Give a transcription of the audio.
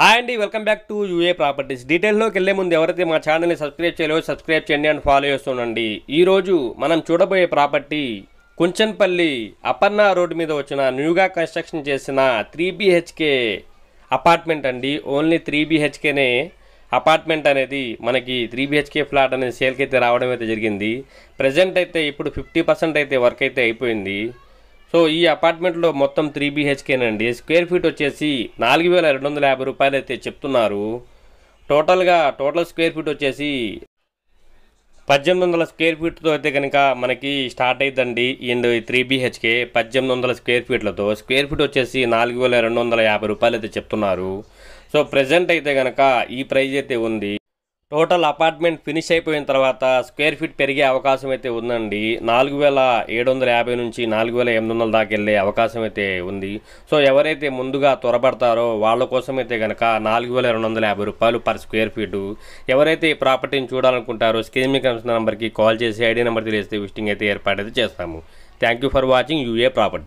Hi అండి, welcome back to UA properties. డీటెయిల్లోకి వెళ్ళే ముందు ఎవరైతే మా ఛానల్ని సబ్స్క్రైబ్ చేయలేదో సబ్స్క్రైబ్ చేయండి అండ్ ఫాలో చేస్తుండండి. ఈరోజు మనం చూడబోయే ప్రాపర్టీ కుంచన్పల్లి అపర్ణ రోడ్ మీద వచ్చిన న్యూగా కన్స్ట్రక్షన్ చేసిన 3BHK అపార్ట్మెంట్ అండి. ఓన్లీ 3BHKనే అపార్ట్మెంట్ అనేది మనకి 3BHK ఫ్లాట్ అనేది సేల్కి అయితే రావడం అయితే జరిగింది. ప్రజెంట్ అయితే ఇప్పుడు 50% అయితే వర్క్ అయితే అయిపోయింది. సో ఈ అపార్ట్మెంట్లో మొత్తం 3BHKనండి. స్క్వేర్ ఫీట్ వచ్చేసి 4250 రూపాయలు అయితే చెప్తున్నారు. టోటల్ స్క్వేర్ ఫీట్ వచ్చేసి 1800 స్క్వేర్ ఫీట్తో అయితే కనుక మనకి స్టార్ట్ అవుతుందండి. అండ్ 3BHK 1800 స్క్వేర్ ఫీట్లతో స్క్వేర్ ఫీట్ వచ్చేసి 4250 రూపాయలు అయితే చెప్తున్నారు. సో ప్రజెంట్ అయితే కనుక ఈ ప్రైజ్ అయితే ఉంది. టోటల్ అపార్ట్మెంట్ ఫినిష్ అయిపోయిన తర్వాత స్క్వేర్ ఫీట్ పెరిగే అవకాశం అయితే ఉందండి. 4750 నుంచి 4800 దాకా వెళ్ళే అవకాశం అయితే ఉంది. సో ఎవరైతే ముందుగా త్వరపడతారో వాళ్ళ కోసం అయితే కనుక 4250 రూపాయలు పర్ స్క్వేర్ ఫీటు. ఎవరైతే ఈ ప్రాపర్టీని చూడాలనుకుంటారో స్క్రీన్ మీద కనిపిస్తున్న నెంబర్కి కాల్ చేసి ఐడి నెంబర్ తెలియజేస్తే విజిటింగ్ అయితే ఏర్పాటు అయితే చేస్తాము. Thank you for watching UA property.